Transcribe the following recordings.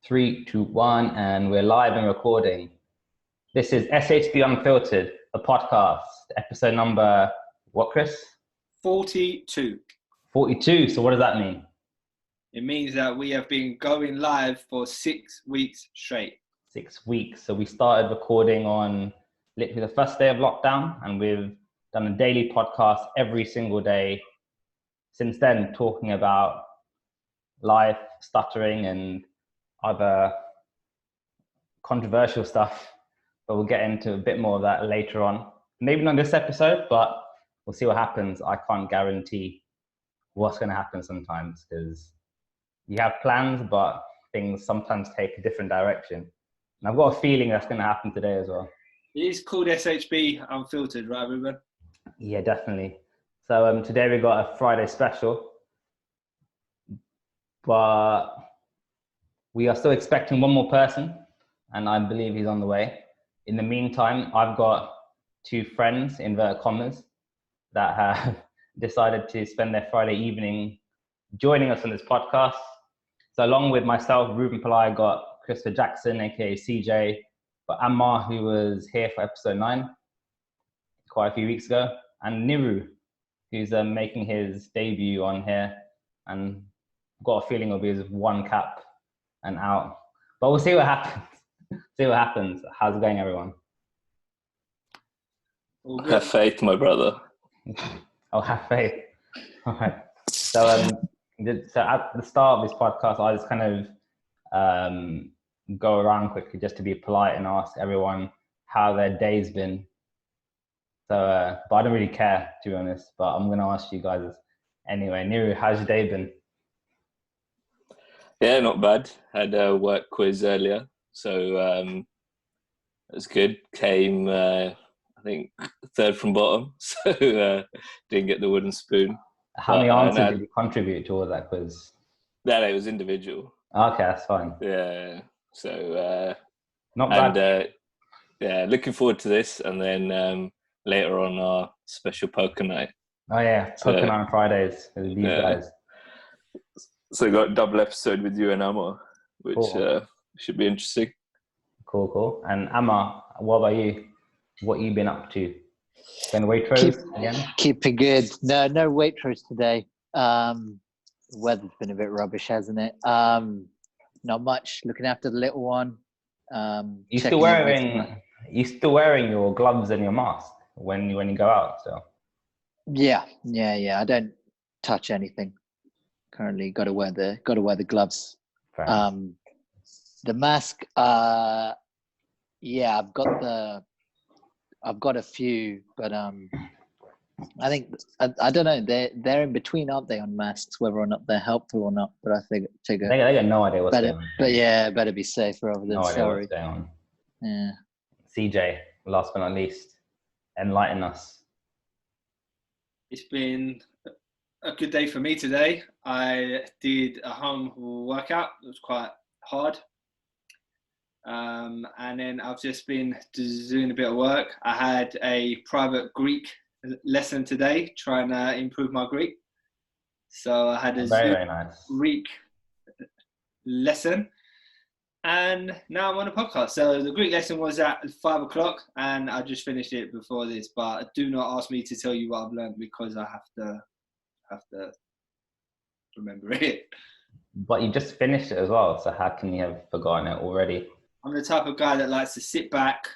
Three, two, one, and we're live and recording. This is SHB Unfiltered, a podcast, episode number, what, Chris? 42. 42, so what does that mean? It means that we have been going live for 6 weeks straight. 6 weeks. So we started recording on literally the first day of lockdown, and we've done a daily podcast every single day since then, talking about life, stuttering, and other controversial stuff, but we'll get into a bit more of that later on. Maybe not this episode, but we'll see what happens. I can't guarantee what's going to happen sometimes because you have plans, but things sometimes take a different direction. And I've got a feeling that's going to happen today as well. It is called SHB Unfiltered, right, Ruben? Yeah, definitely. So today we got a Friday special, but we are still expecting one more person, and I believe he's on the way. In the meantime, I've got two friends, inverted commas, that have decided to spend their Friday evening joining us on this podcast. So along with myself, Ruban, I got Christopher Jackson, aka CJ, but Ammar, who was here for episode 9 quite a few weeks ago, and Niru, who's making his debut on here, and I've got a feeling it'll be his one cap and out. But we'll see what happens. See what happens. How's it going, everyone? Have faith, my brother. Oh, have faith. All right. So at the start of this podcast, I just kind of go around quickly just to be polite and ask everyone how their day's been. So, but I don't really care, to be honest, but I'm going to ask you guys anyway. Niru, how's your day been? Yeah, not bad. Had a work quiz earlier, so it was good. Came, I think, third from bottom, so didn't get the wooden spoon. How many answers did you contribute towards that quiz? That it was individual. Okay, that's fine. Yeah, so not bad. And yeah, looking forward to this, and then later on our special poker night. Oh yeah, poker night on Fridays with these guys. So got a double episode with you and Ammar, which cool. Should be interesting. Cool. And Ammar, what about you? What you been up to? Been Waitrose again? Keeping good. No Waitrose today. The weather's been a bit rubbish, hasn't it? Not much. Looking after the little one. You still wearing your gloves and your mask when you go out? So. Yeah. I don't touch anything. Currently, got to wear the gloves. The mask. Yeah, I've got a few, but I think I don't know. They're in between, aren't they, on masks? Whether or not they're helpful or not, but I think they got no idea what's going on. But yeah, better be safe rather than sorry. What's going on. Yeah. CJ, last but not least, enlighten us. It's been a good day for me today. I did a home workout. It was quite hard. And then I've just been doing a bit of work. I had a private Greek lesson today, trying to improve my Greek. So I had a very nice Greek lesson. And now I'm on a podcast. So the Greek lesson was at 5 o'clock and I just finished it before this. But do not ask me to tell you what I've learned because I have to remember it. But you just finished it as well, so how can you have forgotten it already? I'm the type of guy that likes to sit back,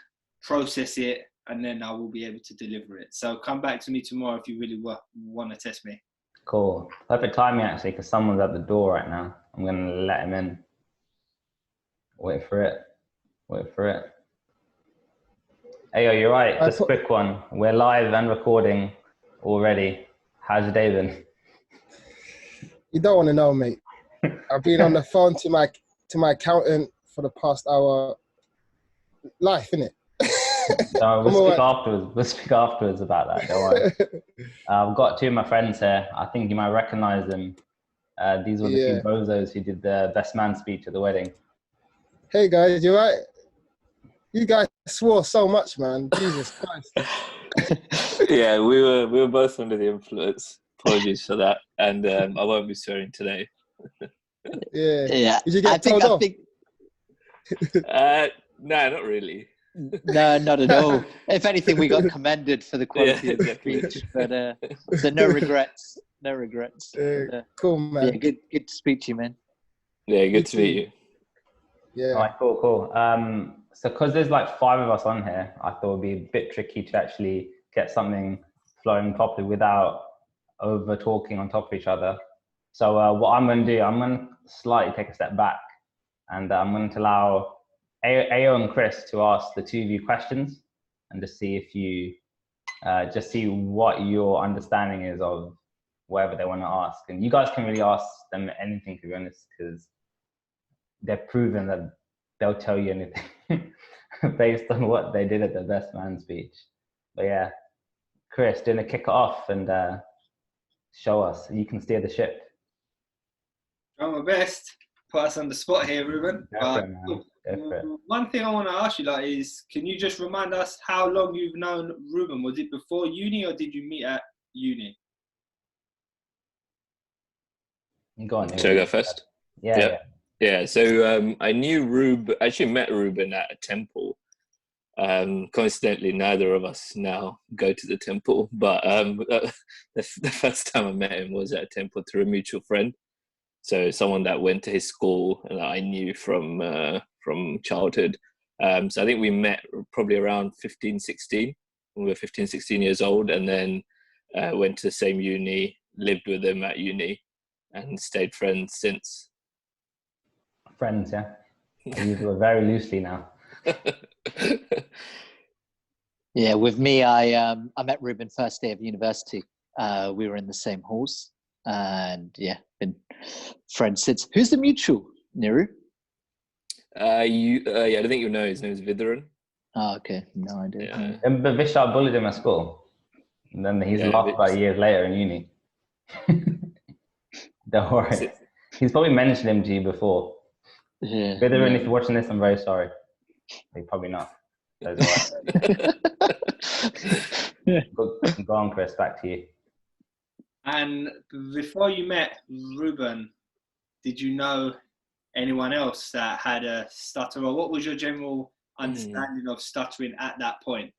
process it, and then I will be able to deliver it. So come back to me tomorrow if you really want to test me. Cool. Perfect timing, actually, because someone's at the door right now. I'm going to let him in. Wait for it. Hey, you're right. Just a quick one. We're live and recording already. How's your day been? You don't want to know, mate. I've been on the phone to my accountant for the past hour. Life, innit? No, we'll speak afterwards about that. Don't worry. I've got two of my friends here. I think you might recognize them. These were the two bozos who did the best man speech at the wedding. Hey guys, you right? You guys swore so much, man. Jesus Christ. Yeah, we were both under the influence. Apologies for that, and I won't be swearing today. Yeah. Did you get told off? No, not really. No, not at all. If anything, we got commended for the quality of the speech, but so no regrets. No regrets. Cool, man. Yeah, good to speak to you, man. Yeah, good to meet you. Yeah. All right, cool. So because there's like 5 of us on here, I thought it'd be a bit tricky to actually get something flowing properly without over talking on top of each other. So what I'm going to do, I'm going to slightly take a step back, and I'm going to allow Ao and Chris to ask the 2 of you questions, and just see if you just see what your understanding is of whatever they want to ask. And you guys can really ask them anything, to be honest, because they've proven that they'll tell you anything based on what they did at the best man speech. But yeah, Chris, do you want to kick it off and show us? You can steer the ship. I'm my best. Put us on the spot here, Ruben. One thing I want to ask you is, can you just remind us how long you've known Ruben? Was it before uni or did you meet at uni? Go on. Should I go first? Yeah. So I knew Ruben. Actually, met Ruben at a temple. Coincidentally, neither of us now go to the temple, but the first time I met him was at a temple through a mutual friend. So someone that went to his school and I knew from childhood. So I think we met probably around 15, 16. When we were 15, 16 years old, and then went to the same uni, lived with him at uni, and stayed friends since. Friends, yeah. I use it very loosely now. Yeah, with me, I met Ruben first day of university. We were in the same halls, and yeah, been friends since. Who's the mutual, Niru? I don't think you know. His name is Vidharan. Oh, okay. No idea. Yeah. Remember Vishal bullied him at school? And then he's laughed about years later in uni. Don't worry. He's probably mentioned him to you before. Yeah. Vidharan, if you're watching this, I'm very sorry. Probably not. That's all right. Go on, Chris, back to you. And before you met Ruben, did you know anyone else that had a stutter, or what was your general understanding of stuttering at that point?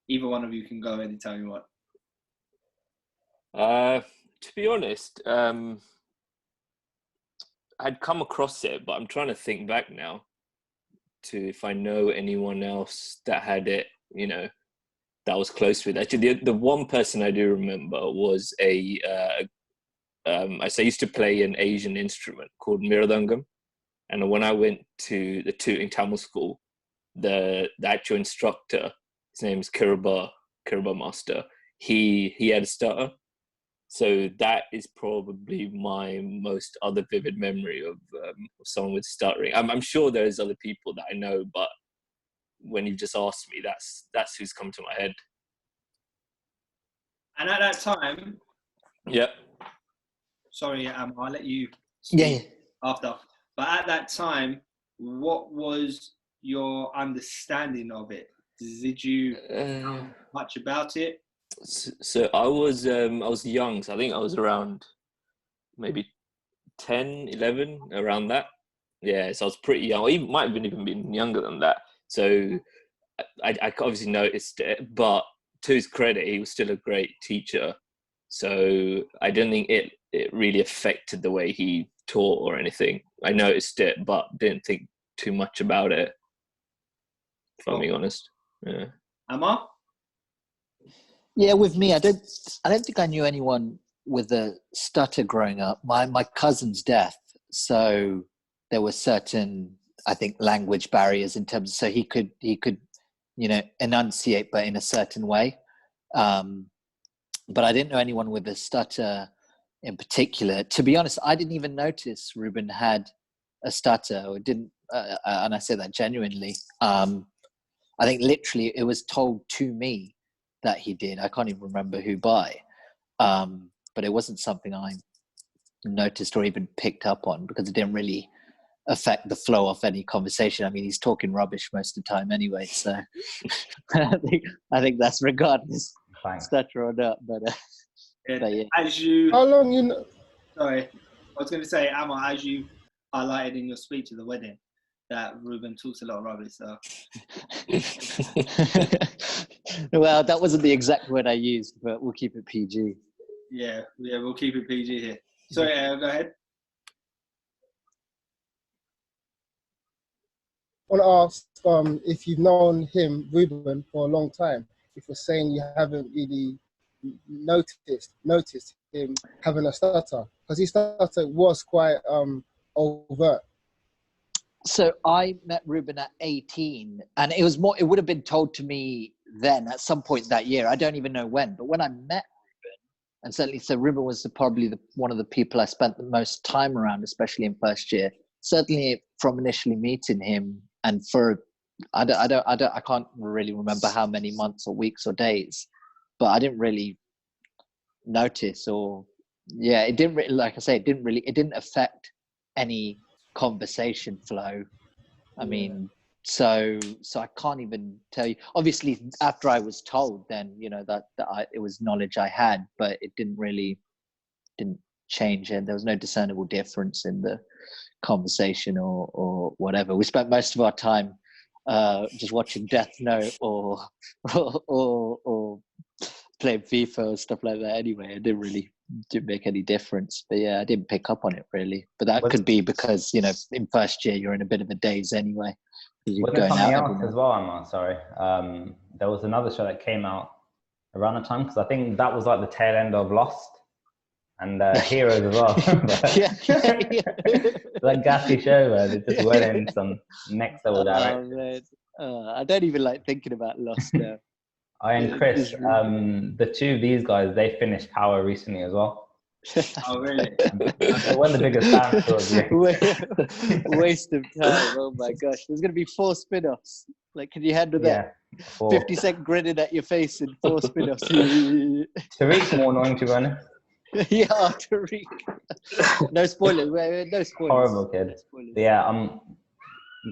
Either one of you can go ahead and tell me what. To be honest, I'd come across it, but I'm trying to think back now to if I know anyone else that had it, that was close with. Actually, the one person I do remember was I used to play an Asian instrument called Miradangam, and when I went to the tutoring Tamil school, the actual instructor, his name is Kiraba Master, he had a stutter. So that is probably my most other vivid memory of someone with stuttering. I'm sure there's other people that I know, but when you just asked me, that's who's come to my head. And at that time, yeah. Sorry, I'll let you speak after. But at that time, what was your understanding of it? Did you know much about it? So I was young, so I think I was around maybe 10, 11, around that. Yeah, so I was pretty young. I might have even been younger than that. So I obviously noticed it, but to his credit, he was still a great teacher. So I don't think it really affected the way he taught or anything. I noticed it, but didn't think too much about it, if I'm being honest. Yeah. Amma? Yeah, with me, I don't think I knew anyone with a stutter growing up. My cousin's deaf, so there were certain, I think, language barriers in terms of, so he could enunciate, but in a certain way. But I didn't know anyone with a stutter in particular. To be honest, I didn't even notice Ruben had a stutter, or didn't, and I say that genuinely. I think literally it was told to me that he did. I can't even remember who by, but it wasn't something I noticed or even picked up on, because it didn't really affect the flow of any conversation. I mean, he's talking rubbish most of the time anyway, so I think that's regardless, stutter or not. But yeah. As you, how long you know? Sorry, was going to say, Amma, as you highlighted in your speech at the wedding, that Ruben talks a lot of rubbish. So. Well, that wasn't the exact word I used, but we'll keep it PG. Yeah, we'll keep it PG here. Sorry, go ahead. I want to ask if you've known him, Ruben, for a long time. If you're saying you haven't really noticed him having a stutter, because his stutter was quite overt. So I met Ruben at 18, and it would have been told to me then at some point that year. I don't even know when, but when I met Ruben, and certainly so Ruben was probably one of the people I spent the most time around, especially in first year. Certainly from initially meeting him, and for I can't really remember how many months or weeks or days, but I didn't really notice, or it didn't really, like I say, it didn't affect any conversation flow. I mean, so I can't even tell you. Obviously, after I was told, then it was knowledge I had, but it didn't change, and there was no discernible difference in the conversation or whatever. We spent most of our time just watching Death Note or playing FIFA or stuff like that. Anyway, it didn't make any difference. But yeah, I didn't pick up on it really. But that could be because in first year you're in a bit of a daze anyway. Was there something else as well, Emma? Sorry, there was another show that came out around the time, because I think that was like the tail end of Lost and Heroes as well. That gassy show where they just went in some next level direction. I don't even like thinking about Lost now. I and Chris, the two of these guys, they finished Power recently as well. Oh, really? One of the biggest fans of you. Waste of time. Oh my gosh. There's going to be 4 spin-offs. Like, can you handle that? 50-second grinning at your face in 4 spin-offs. Tariq's more annoying to run. Yeah, Tariq. No spoilers. No spoilers. Horrible kid. Yeah,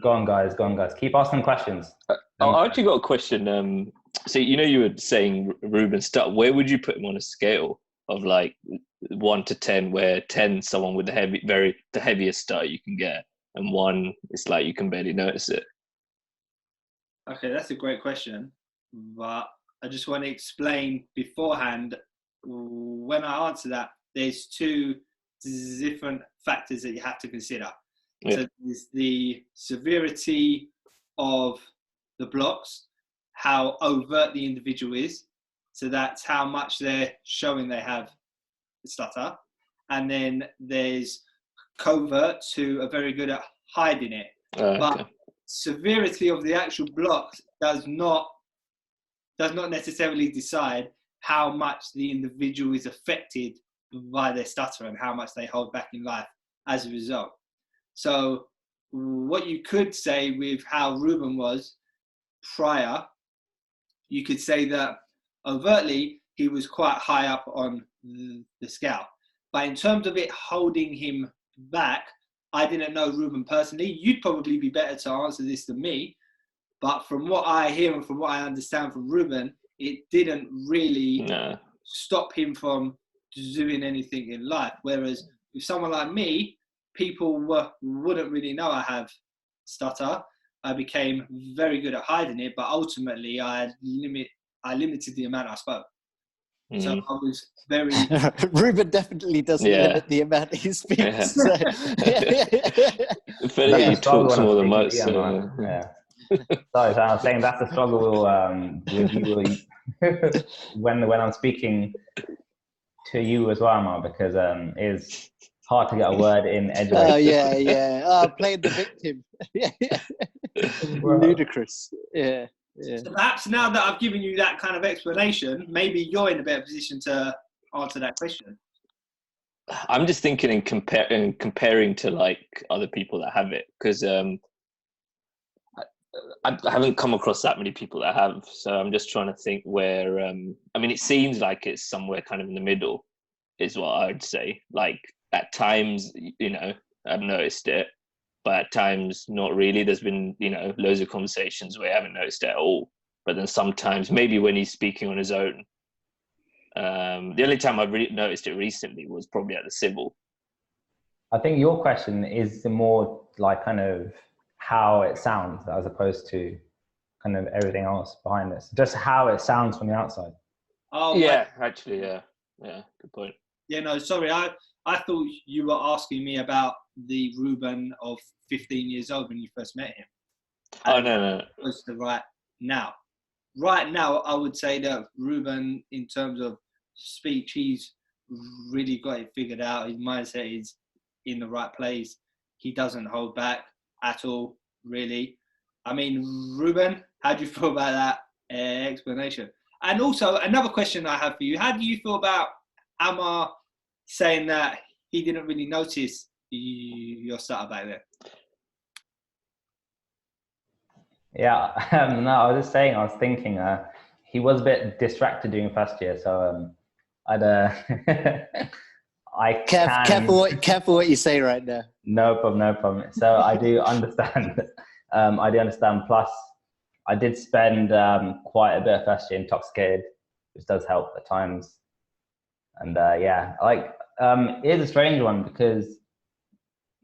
go on, guys. Keep asking questions. I actually got a question. So, you were saying Ruben Stutter. Where would you put him on a scale of like 1 to 10, where 10 someone with the heaviest stutter you can get, and 1 it's like you can barely notice it? Okay, that's a great question, but I just want to explain beforehand. When I answer that, there's 2 different factors that you have to consider. Yeah. So there's the severity of the blocks, how overt the individual is. So that's how much they're showing they have the stutter. And then there's coverts who are very good at hiding it. But severity of the actual blocks does not necessarily decide how much the individual is affected by their stutter and how much they hold back in life as a result. So what you could say with how Ruben was prior, you could say that overtly he was quite high up on the scale. But in terms of it holding him back, I didn't know Ruben personally. You'd probably be better to answer this than me. But from what I hear and from what I understand from Ruben, it didn't really stop him from doing anything in life. Whereas with someone like me, people wouldn't really know I have stutter. I became very good at hiding it, but ultimately I limited the amount I spoke. So I was very... Ruben definitely doesn't limit the amount he speaks. Yeah. So. He talks more than most. Sorry, so I was saying that's the struggle with you when I'm speaking to you as well, Amar, because it's hard to get a word in edgeways. Oh, yeah. Playing the victim. Ludicrous. Yeah. So perhaps now that I've given you that kind of explanation, maybe you're in a better position to answer that question. I'm just thinking in comparing to like other people that have it, because I haven't come across that many people that have. So I'm just trying to think where. It seems like it's somewhere kind of in the middle, is what I would say. Like at times, I've noticed it. But at times, not really. There's been, loads of conversations where I haven't noticed it at all. But then sometimes, maybe when he's speaking on his own. The only time I've really noticed it recently was probably at the Civil. I think your question is the more like kind of how it sounds as opposed to kind of everything else behind this. Just how it sounds from the outside. Oh, Yeah, actually, yeah, good point. Yeah, no, sorry. I thought you were asking me about the Ruban of 15 years old when you first met him. Oh, no. Was the right now. Right now, I would say that Ruban, in terms of speech, he's really got it figured out. His mindset is in the right place. He doesn't hold back at all, really. I mean, Ruban, how do you feel about that explanation? And also, another question I have for you. How do you feel about Amar saying that he didn't really notice your stutter back there? Yeah, no, I was just saying, I was thinking he was a bit distracted during first year, so I'd I careful what you say right now. No problem. So I do understand. I do understand. Plus, I did spend quite a bit of first year intoxicated, which does help at times. And yeah, like it is a strange one because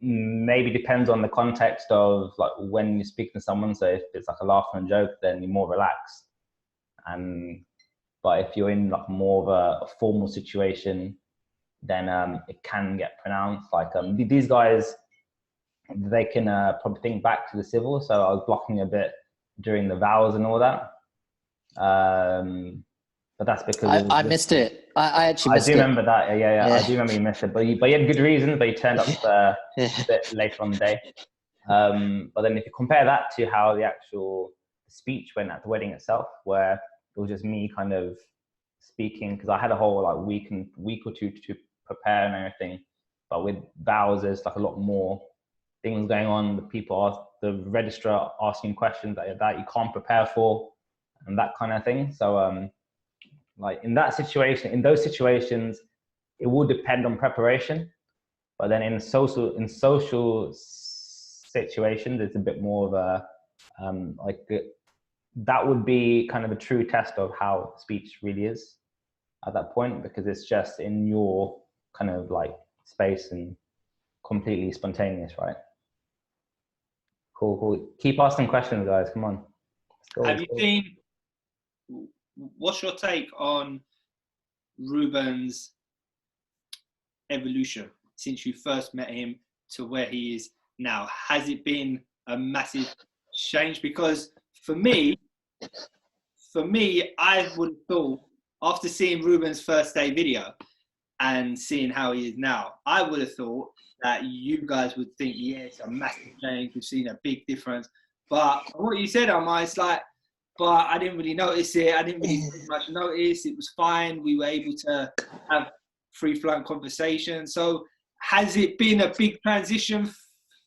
maybe depends on the context of like when you're speaking to someone. So if it's like a laugh and joke, then you're more relaxed. But if you're in like more of a formal situation, then it can get pronounced. Like these guys, they can probably think back to the civil. So I was blocking a bit during the vowels and all that. But that's because I missed it. I actually missed it. I do remember that. Yeah. I do remember you missed it. But you had good reasons, but you turned up a bit later on the day. But then if you compare that to how the actual speech went at the wedding itself, where it was just me kind of speaking, because I had a whole like week or two to prepare and everything. But with vows, there's like a lot more things going on. The registrar asking questions that you can't prepare for, and that kind of thing. So like in those situations, it will depend on preparation. But then in social situations, it's a bit more of a that would be kind of a true test of how speech really is at that point, because it's just in your kind of like space and completely spontaneous, right? Cool. Keep asking questions, guys. Come on. Have you seen? What's your take on Ruban's evolution since you first met him to where he is now? Has it been a massive change? Because for me, I would have thought, after seeing Ruban's first day video and seeing how he is now, I would have thought that you guys would think, yeah, it's a massive change. We've seen a big difference. But what you said, Amar, it's like, but I didn't really notice it. I didn't really take much notice. It was fine. We were able to have free-flowing conversation. So has it been a big transition for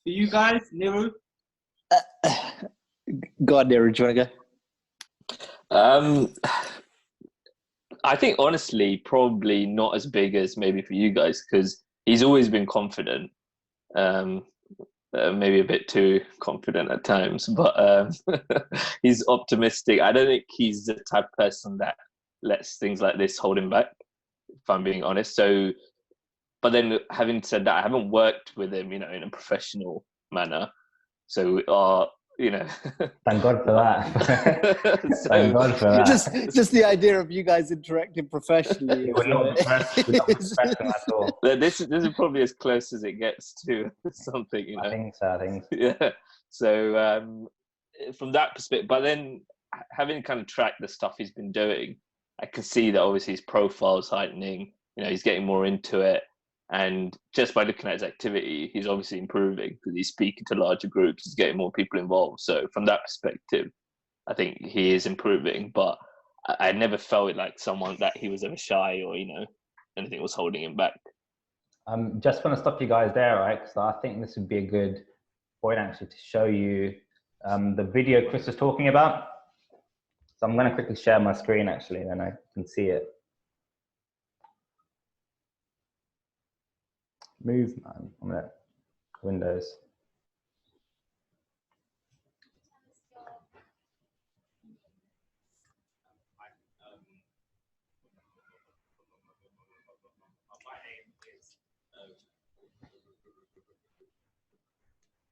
you guys, Niru? Go on, Niru. Do you want to go? I think honestly, probably not as big as maybe for you guys, because he's always been confident. Maybe a bit too confident at times, but he's optimistic. I don't think he's the type of person that lets things like this hold him back, if I'm being honest. So, but then having said that, I haven't worked with him, in a professional manner. So, thank God for that. Thank God for that. Just the idea of you guys interacting professionally. We're not professional at all. This is probably as close as it gets to something, I think so. Yeah. So from that perspective, but then having kind of tracked the stuff he's been doing, I can see that obviously his profile's heightening. He's getting more into it. And just by looking at his activity, he's obviously improving because he's speaking to larger groups, he's getting more people involved. So from that perspective, I think he is improving. But I never felt like someone that he was ever shy or, anything was holding him back. Just want to stop you guys there, right? Because I think this would be a good point actually to show you the video Chris was talking about. So I'm going to quickly share my screen actually, then I can see it. Move, man. I'm at Windows.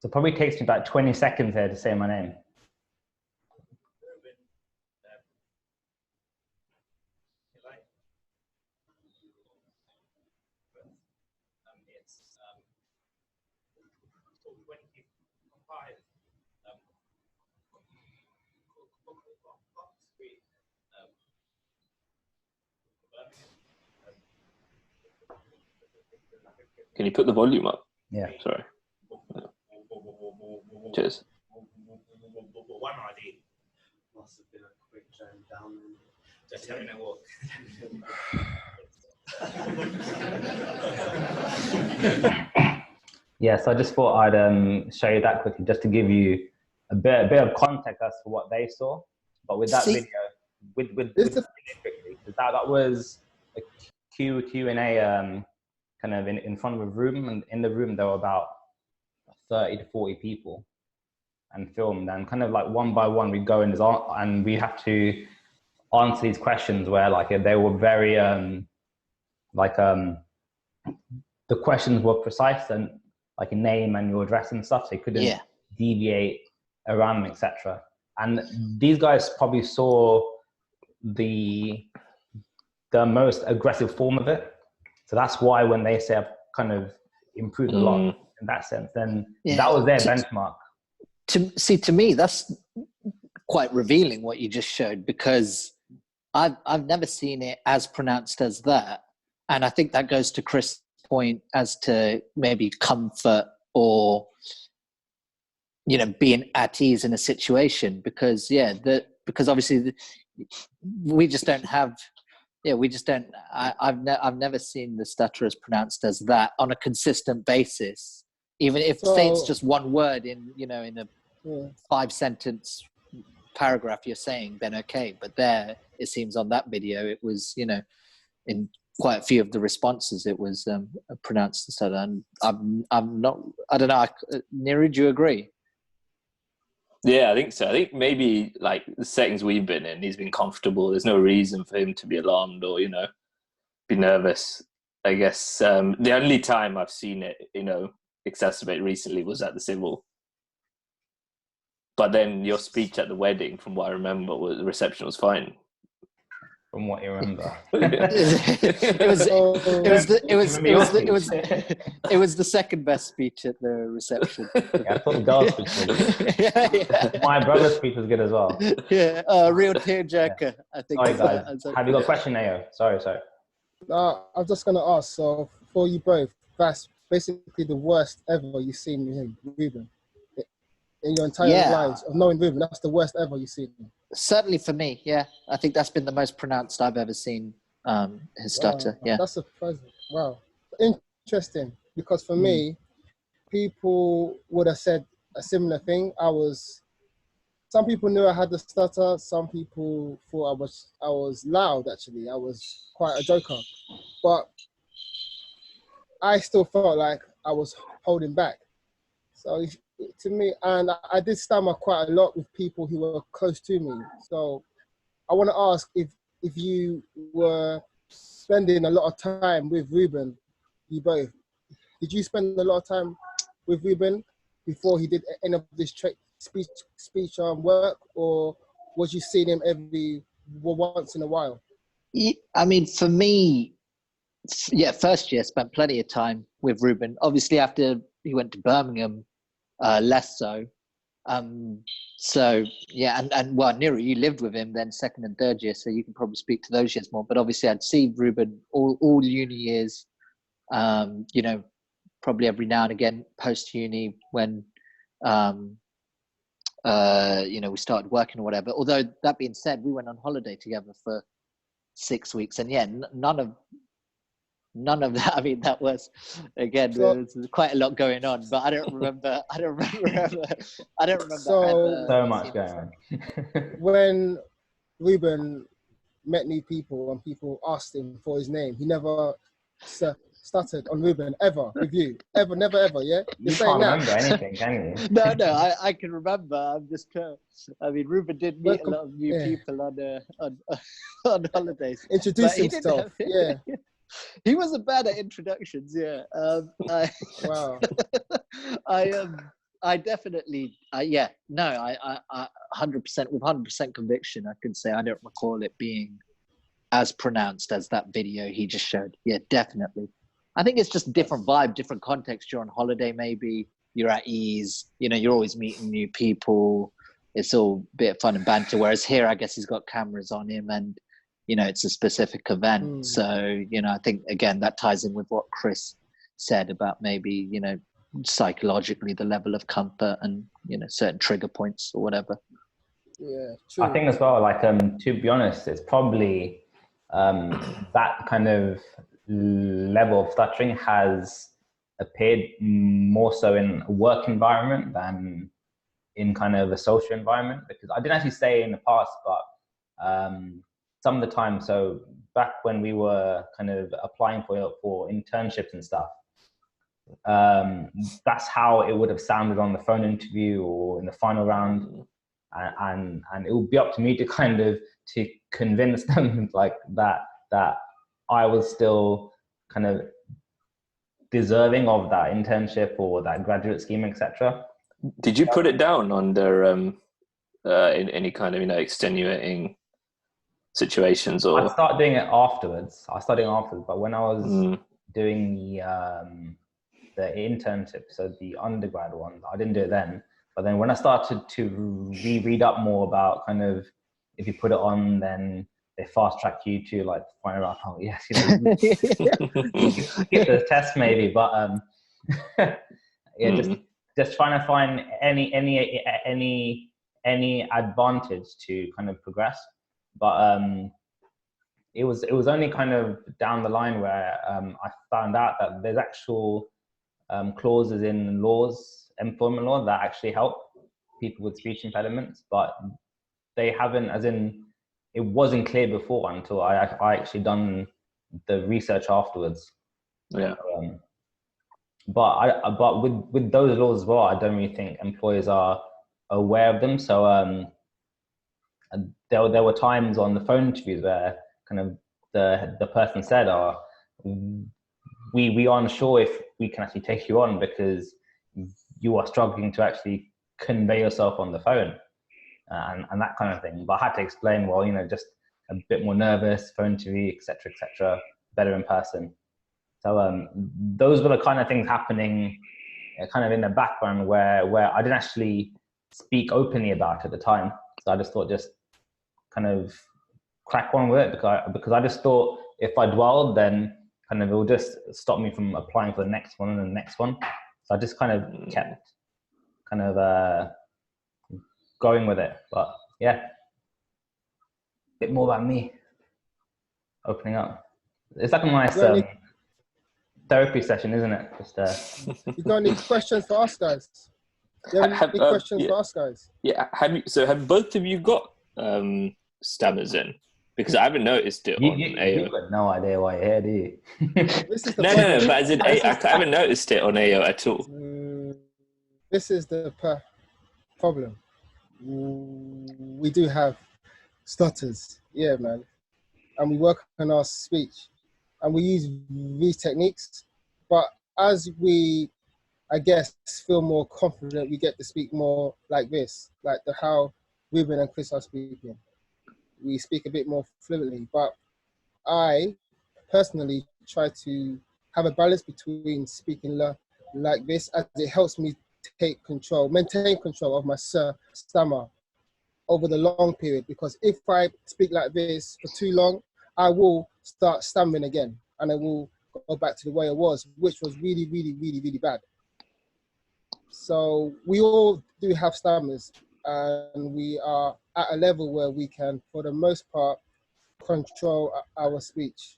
So it probably takes me about 20 seconds here to say my name. Can you put the volume up? Yeah. Sorry. Cheers. One idea. Must have been a quick turn down. Just having a walk. Yeah, so I just thought I'd show you that quickly, just to give you a bit of context as to what they saw. But with that video, with quickly, that was a Q&A kind of in front of a room, and in the room there were about 30 to 40 people, and filmed, and kind of like one by one we go in and we have to answer these questions where like they were very the questions were precise, and like a name and your address and stuff, so you couldn't deviate around them, etc. And these guys probably saw the most aggressive form of it. So that's why when they say I've kind of improved a lot in that sense, then that was their benchmark. To me, that's quite revealing what you just showed, because I've never seen it as pronounced as that. And I think that goes to Chris' point as to maybe comfort or, you know, being at ease in a situation, because because obviously we just don't have, I've never seen the stutter as pronounced as that on a consistent basis. Even if say it's just one word in a 5-sentence paragraph you're saying, then okay. But there, it seems on that video, it was, in quite a few of the responses, it was pronounced stutter. And I'm not, I don't know, Neeru, do you agree? Yeah, I think so. I think maybe like the settings we've been in, he's been comfortable. There's no reason for him to be alarmed or, be nervous. I guess the only time I've seen it, exacerbate recently was at the civil. But then your speech at the wedding, from what I remember, the reception was fine. From what you remember, it was the second best speech at the reception. Yeah, I thought the girl's speech was good. My brother's speech was good as well. Yeah, real tearjerker. I think. Sorry, guys. Have you got a question, Ayo? Sorry. I'm just gonna ask. So for you both, that's basically the worst ever you've seen with him, Ruban. In your entire lives of knowing Ruban, that's the worst ever you've seen him. Certainly for me, yeah. I think that's been the most pronounced I've ever seen his stutter. Yeah, that's surprising. Wow, interesting. Because for me, people would have said a similar thing. Some people knew I had the stutter. Some people thought I was loud. Actually, I was quite a joker, but I still felt like I was holding back. So to me, and I did stammer quite a lot with people who were close to me. So I want to ask if you were spending a lot of time with Ruban, you both, did you spend a lot of time with Ruban before he did any of this speech work, or was you seeing him once in a while? I mean, for me, first year spent plenty of time with Ruban. Obviously, after he went to Birmingham, less so. So yeah, and well, Neeru, you lived with him then second and third year, so you can probably speak to those years more. But obviously, I'd see Ruban all uni years. Probably every now and again post uni when we started working or whatever. Although that being said, we went on holiday together for 6 weeks, and none of that. I mean, that was there was quite a lot going on, but I don't remember. So much going on. When Ruban met new people and people asked him for his name, he never stuttered on Ruban ever with you. Ever, never, ever. Yeah. You can't remember anything, can you? No, I can remember. I'm just. I mean, Ruban did meet a lot of new people on holidays. Introduce himself. Yeah. He wasn't bad at introductions, yeah. Wow. I definitely, yeah, no, I 100% with 100% conviction, I could say I don't recall it being as pronounced as that video he just showed. Yeah, definitely. I think it's just a different vibe, different context. You're on holiday, maybe you're at ease. You know, you're always meeting new people. It's all a bit of fun and banter. Whereas here, I guess he's got cameras on him, and you know, it's a specific event. So you know, I think again that ties in with what Chris said about maybe, you know, psychologically the level of comfort and, you know, certain trigger points or whatever. Yeah, true. I think as well, like, to be honest, it's probably that kind of level of stuttering has appeared more so in a work environment than in kind of a social environment, because I didn't actually say in the past, but some of the time, so back when we were kind of applying for internships and stuff, that's how it would have sounded on the phone interview or in the final round, and it would be up to me to kind of to convince them like that I was still kind of deserving of that internship or that graduate scheme, etc. Did you put it down on their in any kind of, you know, extenuating situations? Or I started doing it afterwards. But when I was doing the internship, so the undergrad one, I didn't do it then. But then when I started to read up more about kind of, if you put it on, then they fast track you to like find out, oh yes, you know, you skip the test maybe, but yeah, just trying to find any advantage to kind of progress. But it was only kind of down the line where I found out that there's actual clauses in laws, employment law, that actually help people with speech impediments, but they haven't, as in, it wasn't clear before until I actually done the research afterwards. Yeah. But with those laws as well, I don't really think employers are aware of them. So there were times on the phone interviews where kind of the person said, we aren't sure if we can actually take you on because you are struggling to actually convey yourself on the phone, and that kind of thing. But I had to explain, well, you know, just a bit more nervous, phone interview, etc., better in person. So those were the kind of things happening kind of in the background where I didn't actually speak openly about it at the time. So I just thought, just kind of crack on with it, because I just thought if I dwelled, then kind of it will just stop me from applying for the next one and the next one. So I just kind of kept kind of going with it. But yeah, a bit more about me opening up. It's like a nice therapy session, isn't it? Just you got any questions for us, guys? You have any questions for us, guys? Yeah. Have both of you got stammers in? Because I haven't noticed it on AO. You've got no idea why you're here, do you? No, but as in, I haven't noticed it on AO at all. This is the problem. We do have stutters, yeah, man. And we work on our speech. And we use these techniques. But as we, I guess, feel more confident, we get to speak more like this, like how Ruben and Chris are speaking. We speak a bit more fluently, but I personally try to have a balance between speaking like this, as it helps me maintain control of my stammer over the long period. Because if I speak like this for too long, I will start stammering again, and I will go back to the way it was, which was really, really, really, really bad. So we all do have stammers, and we are at a level where we can, for the most part, control our speech.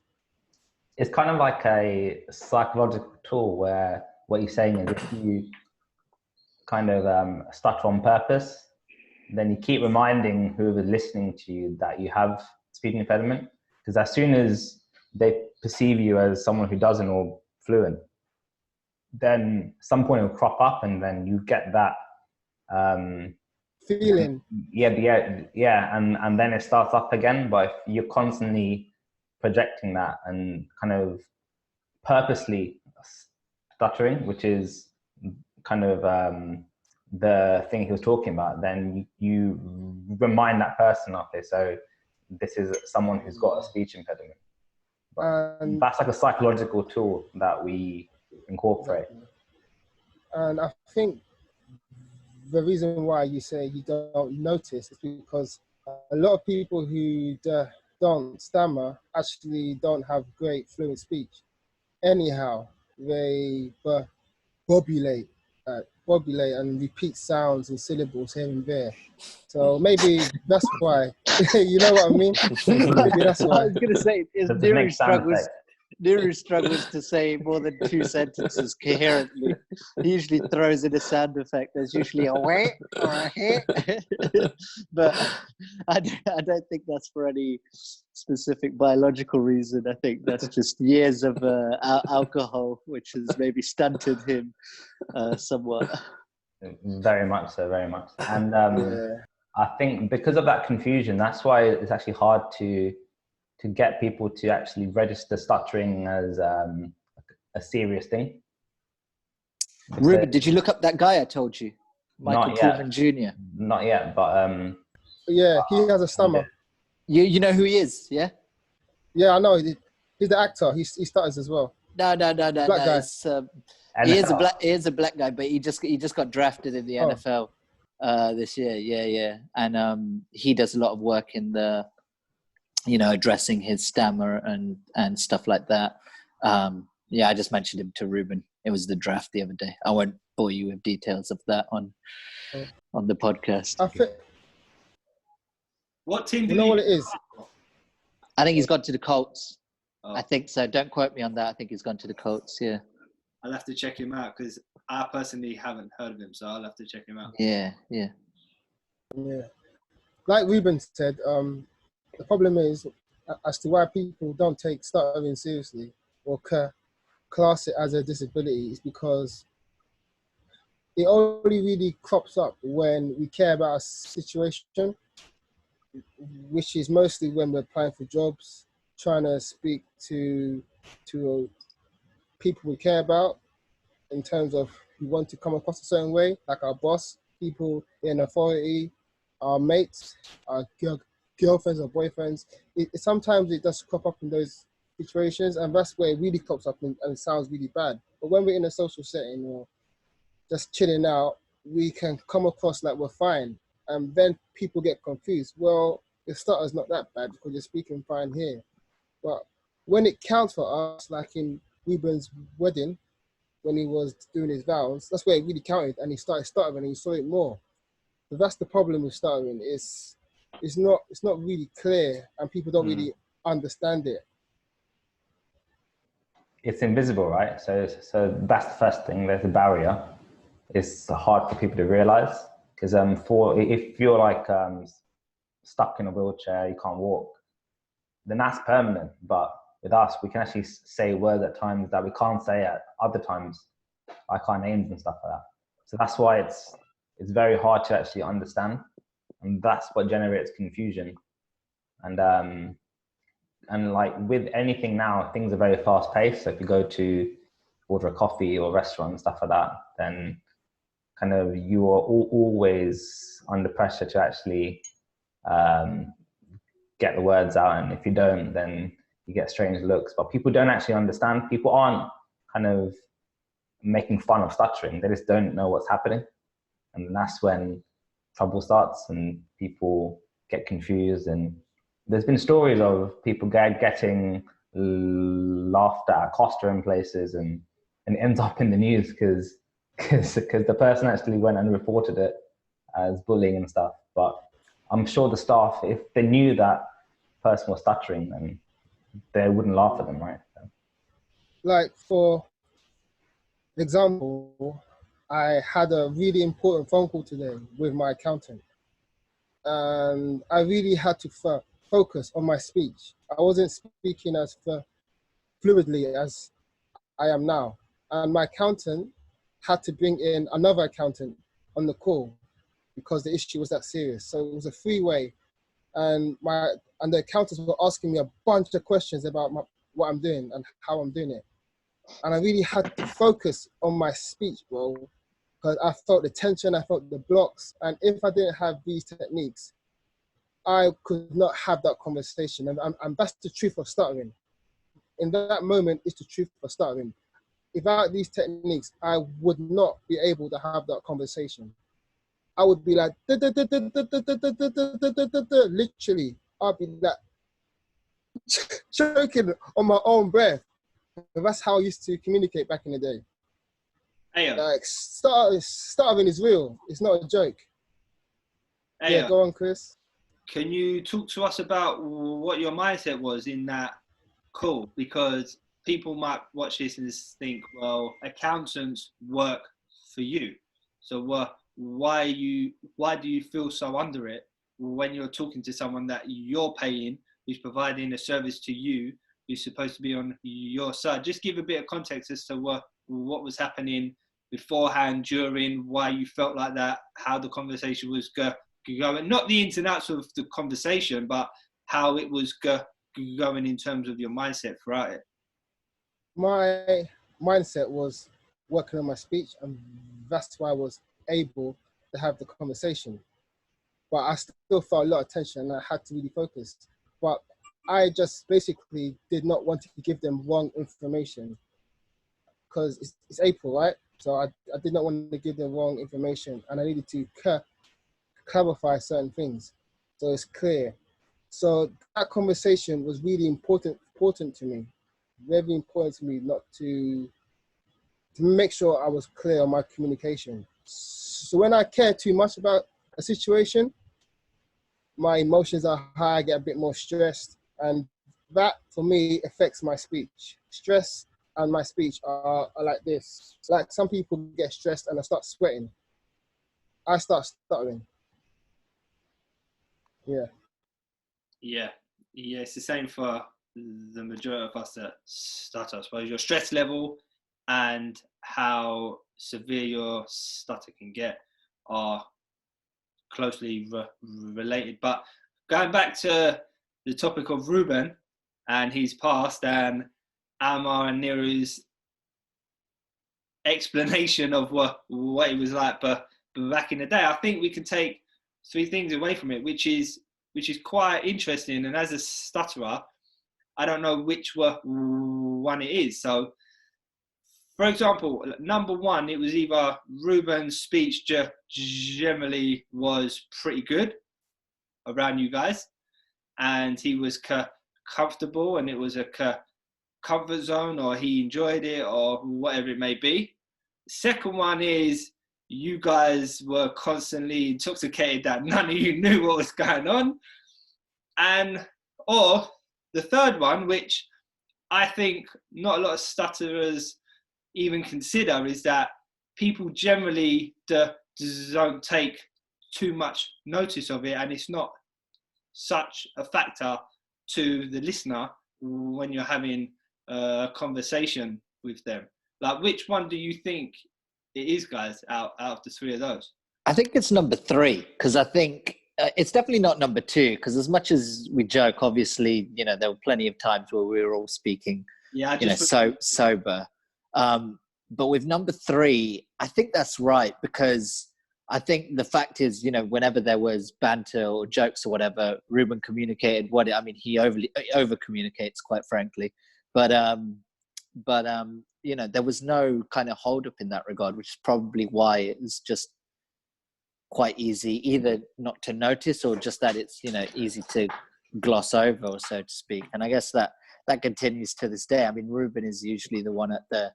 It's kind of like a psychological tool where what you're saying is, if you kind of stutter on purpose, then you keep reminding whoever's listening to you that you have speech impediment, because as soon as they perceive you as someone who doesn't or fluent, then some point will crop up, and then you get that feeling. Yeah, and then it starts up again. But if you're constantly projecting that and kind of purposely stuttering, which is kind of the thing he was talking about, then you remind that person of it. So this is someone who's got a speech impediment. But that's like a psychological tool that we incorporate. And I think the reason why you say you don't notice is because a lot of people who don't stammer actually don't have great fluent speech. Anyhow, they bobulate and repeat sounds and syllables here and there. So maybe that's why. You know what I mean? Maybe that's why. I was going to say, Nuru struggles to say more than 2 sentences coherently. He usually throws in a sound effect. There's usually a wait or a hit. But I don't think that's for any specific biological reason. I think that's just years of alcohol, which has maybe stunted him somewhat. Very much so, very much. And I think because of that confusion, that's why it's actually hard to get people to actually register stuttering as a serious thing. Ruben, did you look up that guy I told you? Michael Pullman Jr.? Not yet, but... yeah, he has a stammer. You know who he is, yeah? Yeah, I know. He's the actor. He stutters as well. No. Black guy. He is a black guy, but he just got drafted in the NFL this year. Yeah. And he does a lot of work in the... addressing his stammer and stuff like that. I just mentioned him to Ruben. It was the draft the other day. I won't bore you with details of that on the podcast. What team do you know what it is? I think he's gone to the Colts. Oh. I think so. Don't quote me on that. I think he's gone to the Colts, yeah. I'll have to check him out because I personally haven't heard of him, so I'll have to check him out. Yeah. Like Ruben said, the problem is as to why people don't take stuttering seriously or class it as a disability is because it only really crops up when we care about a situation, which is mostly when we're applying for jobs, trying to speak to people we care about in terms of we want to come across a certain way, like our boss, people in authority, our mates, our girlfriends or boyfriends. Sometimes it does crop up in those situations, and that's where it really crops up and it sounds really bad. But when we're in a social setting or just chilling out, we can come across like we're fine, and then people get confused. Well, the stutter's not that bad because you're speaking fine here. But when it counts for us, like in Ruben's wedding, when he was doing his vows, that's where it really counted, and he started stuttering and he saw it more. But that's the problem with stuttering. It's not really clear, and people don't really understand it. It's invisible, right? So that's the first thing. There's a barrier. It's hard for people to realize because if you're like stuck in a wheelchair, you can't walk, then that's permanent. But with us, we can actually say words at times that we can't say at other times, like our names and stuff like that. So that's why it's very hard to actually understand, and that's what generates confusion. And like with anything now, things are very fast paced. So if you go to order a coffee or restaurant and stuff like that, then kind of you are always under pressure to actually get the words out. And if you don't, then you get strange looks. But people don't actually understand. People aren't kind of making fun of stuttering. They just don't know what's happening. And that's when trouble starts and people get confused. And there's been stories of people getting laughed at Costa in places, and it ends up in the news because the person actually went and reported it as bullying and stuff. But I'm sure the staff, if they knew that person was stuttering, then they wouldn't laugh at them, right? So. Like for example, I had a really important phone call today with my accountant, and I really had to focus on my speech. I wasn't speaking as fluidly as I am now, and my accountant had to bring in another accountant on the call because the issue was that serious. So it was a three-way, and the accountants were asking me a bunch of questions about what I'm doing and how I'm doing it, and I really had to focus on my speech, bro. because I felt the tension, I felt the blocks. And if I didn't have these techniques, I could not have that conversation. And that's the truth of stuttering. In that moment, it's the truth of stuttering. Without these techniques, I would not be able to have that conversation. I would be like, literally, I'd be like, choking on my own breath. And that's how I used to communicate back in the day. Like, stuttering is real. It's not a joke. Yeah, go on, Chris. Can you talk to us about what your mindset was in that call? Because people might watch this and think, well, accountants work for you. So why do you feel so under it when you're talking to someone that you're paying, who's providing a service to you, who's supposed to be on your side? Just give a bit of context as to what was happening beforehand, during, why you felt like that, how the conversation was going. Not the ins and outs of the conversation, but how it was going in terms of your mindset throughout it. My mindset was working on my speech, and that's why I was able to have the conversation. But I still felt a lot of tension, and I had to really focus. But I just basically did not want to give them wrong information, because it's April, right? So I did not want to give them wrong information, and I needed to clarify certain things so it's clear. So that conversation was really important to me, very important to me, not to make sure I was clear on my communication. So when I care too much about a situation, my emotions are high, I get a bit more stressed, and that for me affects my speech. Stress and my speech are like this. Like, some people get stressed and I start sweating. I start stuttering. Yeah, it's the same for the majority of us that stutter. I suppose your stress level and how severe your stutter can get are closely related. But going back to the topic of Ruban and his past, and Almar and Neru's explanation of what it was like but back in the day, I think we can take 3 things away from it, which is quite interesting. And as a stutterer, I don't know which one it is. So, for example, number 1, it was either Ruben's speech generally was pretty good around you guys, and he was comfortable, and it was a comfort zone, or he enjoyed it, or whatever it may be. Second one is you guys were constantly intoxicated that none of you knew what was going on. Or the third one, which I think not a lot of stutterers even consider, is that people generally don't take too much notice of it, and it's not such a factor to the listener when you're having a conversation with them. Like, which one do you think it is, guys, out of the 3 of those? I think it's number 3, because I think it's definitely not number 2, because as much as we joke, obviously, there were plenty of times where we were all speaking, sober. But with number 3, I think that's right, because I think the fact is, whenever there was banter or jokes or whatever, Ruben communicated he over communicates, quite frankly. But there was no kind of hold up in that regard, which is probably why it was just quite easy, either not to notice or just that it's, easy to gloss over, or so to speak. And I guess that continues to this day. I mean, Ruben is usually the one at the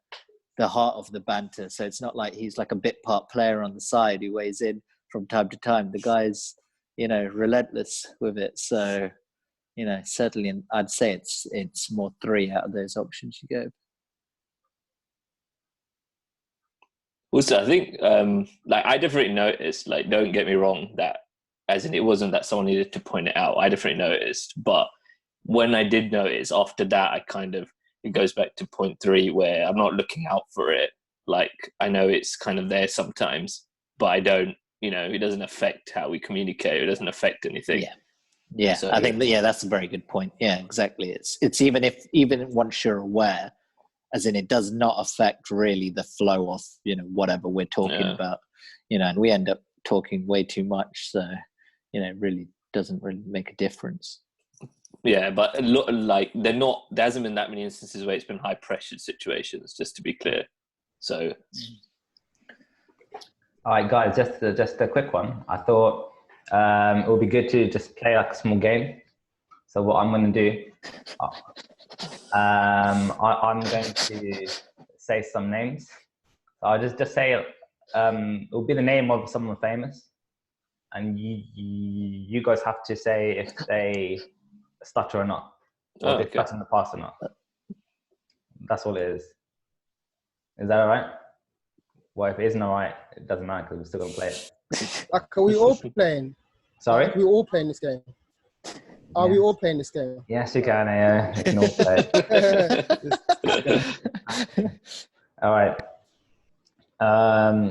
heart of the banter. So it's not like he's like a bit part player on the side who weighs in from time to time. The guy's, relentless with it. So, certainly I'd say it's more 3 out of those options you gave. Also, I think, I definitely noticed, don't get me wrong, that as in it wasn't that someone needed to point it out. I definitely noticed. But when I did notice, after that, it goes back to point 3, where I'm not looking out for it. Like, I know it's kind of there sometimes, but I don't, it doesn't affect how we communicate. It doesn't affect anything. Yeah. So, I think that's a very good point. Yeah, exactly. It's even once you're aware, as in it does not affect really the flow of, you know, whatever we're talking about, you know, and we end up talking way too much. So, you know, it really doesn't really make a difference. Yeah, but like there hasn't been that many instances where it's been high pressured situations, just to be clear. So, all right, guys, just a quick one. I thought it would be good to just play like a small game. So what I'm going to do, I'm going to say some names. So I'll just say it will be the name of someone famous, and you guys have to say if they stutter or not, or if they stutter in the past or not. That's all it is. Is that all right? Well, if it isn't all right, it doesn't matter because we're still going to play it. Like, are we all playing? Sorry? Are we all playing this game? Are we all playing this game? Yes, you can. You can all play. All right.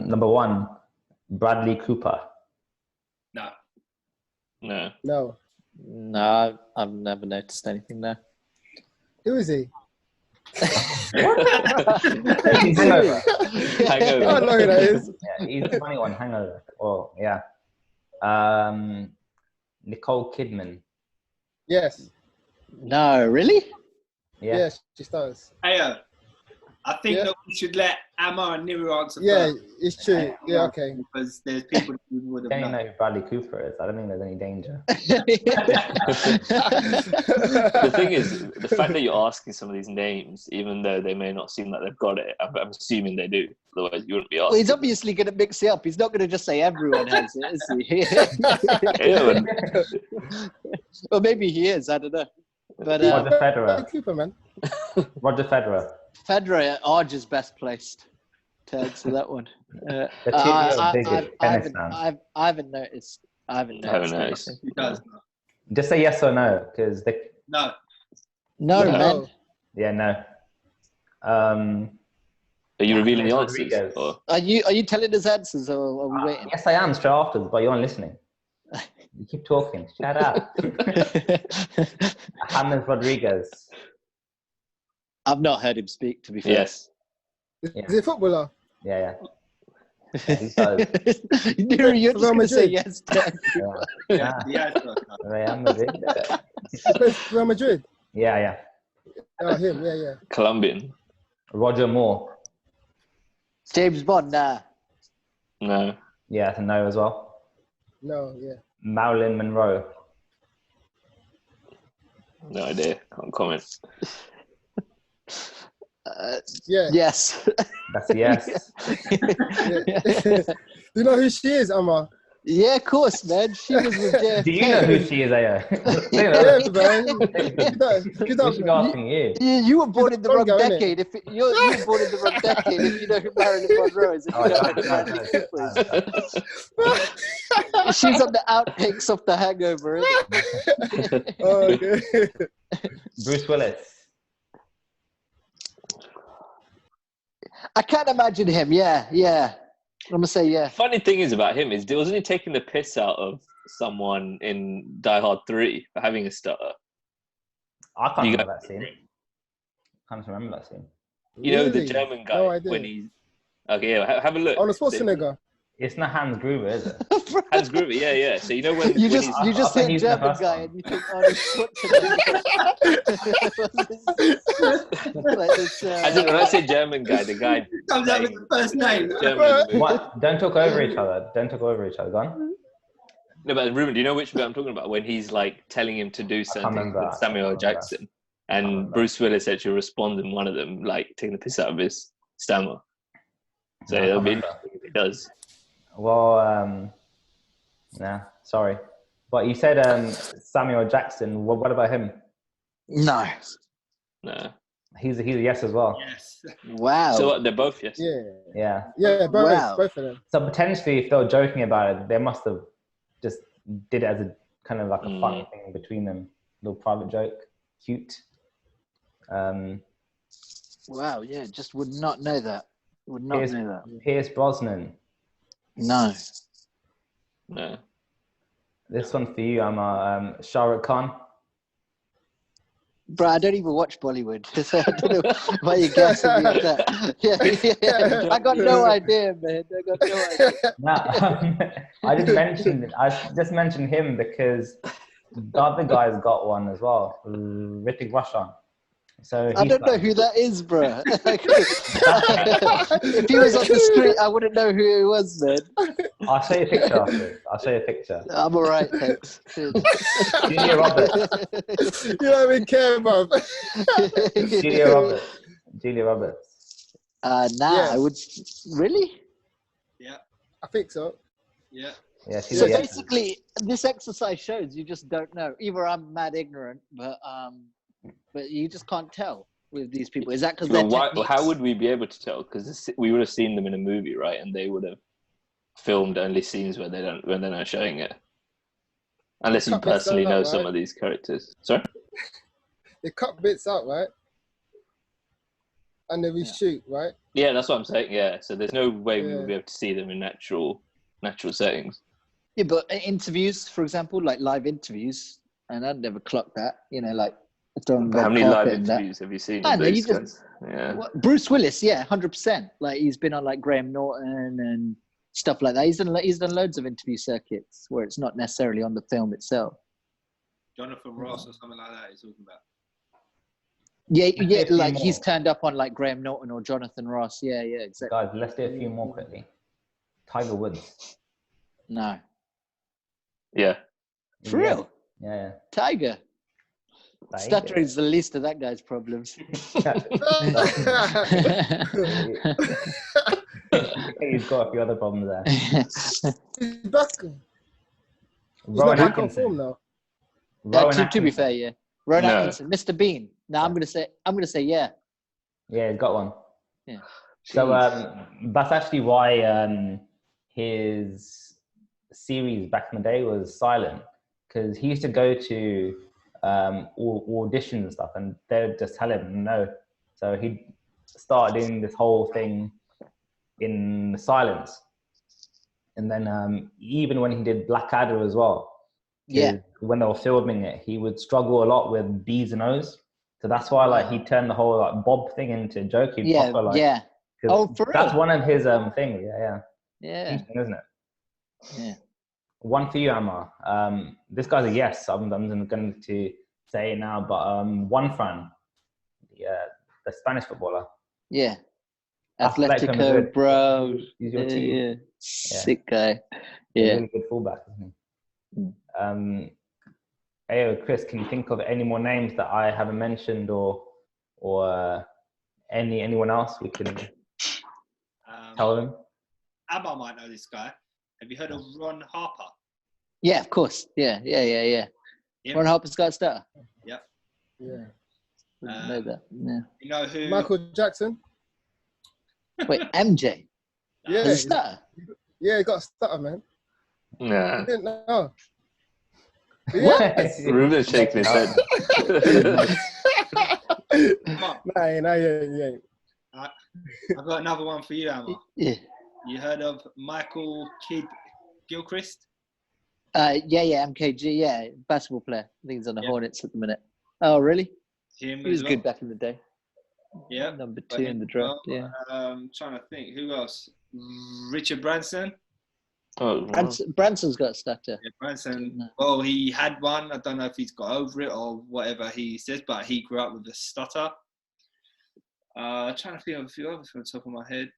Number 1, Bradley Cooper. No. No, I've never noticed anything there. Who is he? Hangover. I don't know who that is. Yeah, he's a funny one. Hangover. Oh, yeah. Nicole Kidman. Yes. No, really? Yeah. Yes, she does. Hey, I think that we should let Amma and Niru answer Yeah, first. it's true. Yeah, okay. Because there's people who would have I don't known. know who Bradley Cooper is. I don't think there's any danger. The thing is, the fact that you're asking some of these names, even though they may not seem like they've got it, I'm assuming they do. Otherwise, you wouldn't be asking. Well, he's obviously going to mix it up. He's not going to just say everyone has it, is he? Yeah, Well, maybe he is. I don't know. But Roger Federer. Cooper, man. Roger Federer. Federer, Arj is best placed to answer that one. The two are big tennis fans. I haven't noticed. I haven't noticed. noticed. He does. Just say yes or no, because they. No. No, No. man. Yeah, no. Are you revealing the answers? Rodriguez. Or? Are you telling us answers, or are we waiting? Yes, I am straight afterwards, but you aren't listening. You keep talking. Shut up. James Rodriguez. I've not heard him speak, to be fair. Yes. Is he a footballer? Yeah. He does. You're just Real going to say Madrid. yes to everyone. Yeah. Yeah. Real Madrid. He plays for Real Madrid. Yeah. Oh, him. Yeah. Colombian? Roger Moore. James Bond, nah. No. Yeah, that's a no as well. No, yeah. Marilyn Monroe. No idea. Can't comment. Yeah. Yes. That's a yes. Do you know who she is, Amma? Yeah, of course, man. She was with JFK. Do you know who she is, Ayo? Yeah, man. She's asking you. You were born in the wrong Congo, innit? decade. You were born in the wrong decade if you know who Marilyn Monroe is. If you know who Bradley Cooper is. She's on the outtakes of The Hangover, isn't it? Oh, okay. Bruce Willis. I can't imagine him. Yeah. I'm gonna say yeah. Funny thing is about him is, wasn't he taking the piss out of someone in Die Hard 3 for having a stutter? I can't remember that scene. Can't remember that scene. You know, the Really? German guy, No idea. when he's... Okay, yeah, have a look. On the Schwarzenegger. It's not Hans Gruber, is it? Hans Gruber, yeah. So you know when You when just he's- you just I hit he's the German first guy one. and you think, oh, this As in, when I say German guy, the guy Comes out with the first name. German. What? Don't talk over each other. Go on. No, but Ruben, do you know which bit I'm talking about? When he's like telling him to do something remember. with Samuel L. Jackson, and remember. Bruce Willis actually responds in one of them, like taking the piss out of his stammer. So I it'll be remember. interesting if he does. Well, nah, sorry. But you said Samuel Jackson. What about him? No. No. He's a yes as well. Yes. Wow. So what, they're both yes. Yeah. Yeah. Both of them. So potentially, if they were joking about it, they must have just did it as a kind of like a fun thing between them, little private joke, cute. Wow. Yeah. Just would not know that. Would not know that. Pierce Brosnan. No. No. This one for you, I'm Shah Rukh Khan. Bro, I don't even watch Bollywood, so I don't know why you're guessing me at that. Yeah. I got no idea, man. I got no idea. Nah, I just mentioned him because the other guy's got one as well, Hrithik Roshan. So I don't know who that is, bro. If he was on the street, I wouldn't know who he was, man. I'll show you a picture after. I'll show you a picture. I'm all right, thanks. Julia Roberts. You don't even care, bro. Julia Roberts. Nah, Yeah. I would. Really? Yeah. I think so. Yeah. Yeah, she's So a yes. basically, this exercise shows you just don't know. Either I'm mad ignorant, but you just can't tell with these people. Is that because they're techniques? How would we be able to tell? Because we would have seen them in a movie, right? And they would have filmed only scenes where they're not showing it. Unless you Cut bits personally out, know right? some of these characters. Sorry? They cut bits out, right? And they reshoot, right? Yeah, that's what I'm saying. Yeah, so there's no way we Yeah. would be able to see them in natural settings. Yeah, but interviews, for example, like live interviews, and I'd never clocked that. You know, like throwing How red many live carpet and that. interviews have you seen? I of know, you these just- guys? Yeah. What, Bruce Willis, yeah, 100%. Like he's been on like Graham Norton and stuff like that. He's done loads of interview circuits where it's not necessarily on the film itself. Jonathan Ross or something like that he's talking about. Yeah, few like more. he's turned up on like Graham Norton or Jonathan Ross. Yeah, exactly. Guys, let's do a few more quickly. Tiger Woods. No, Yeah. for Yeah. real, Yeah. Tiger. Stuttering is the least of that guy's problems. He's got a few other problems there. He's back. He's Rowan not back on form Atkinson. now. Rowan to be Atkinson. fair, yeah. Rowan No. Atkinson, Mr. Bean. Now I'm gonna say yeah. Yeah, he's got one. Yeah. So Jeez. that's actually why his series back in the day was silent, because he used to go to auditions and stuff, and they'd just tell him no. So he started doing this whole thing in silence, and then even when he did Blackadder as well, Yeah. when they were filming it, he would struggle a lot with B's and O's. So that's why like he turned the whole like Bob thing into a joke. He'd Yeah, proper, like, yeah. 'cause Oh, for that's real? one of his things. Yeah. Yeah. Interesting, isn't it? Yeah. One for you, Amma. This guy's a yes. I'm going to say it now, but Juan Fran, the Spanish footballer. Yeah. Atletico Atletico, Madrid. bro. He's your team. Yeah. Sick guy. He's a Yeah. really good fullback, isn't he? Hey, Chris, can you think of any more names that I haven't mentioned, or anyone else we can tell them? Abba might know this guy. Have you heard of Ron Harper? Yeah, of course. Yeah. Yeah. Ron Harper's got a stutter. Yeah. Didn't know that. Yeah. You know who? Michael Jackson. Wait, MJ. Yeah. Has a stutter? Yeah, he got a stutter, man. Nah. I didn't know. Yes. Ruben's shaking his head. Come on. Nah, yeah. I've got another one for you, Amma. Yeah. You heard of Michael Kidd Gilchrist? Yeah, MKG, yeah, basketball player. I think he's on the Hornets at the minute. Oh, really? Him He was as good well. back in the day. Yeah. Number But 2 him in the as draft, well. yeah. Trying to think. Who else? Richard Branson. Oh, wow. Branson's got a stutter. Yeah, Branson. No. Well, he had one. I don't know if he's got over it or whatever he says, but he grew up with a stutter. Trying to think of a few others from the top of my head.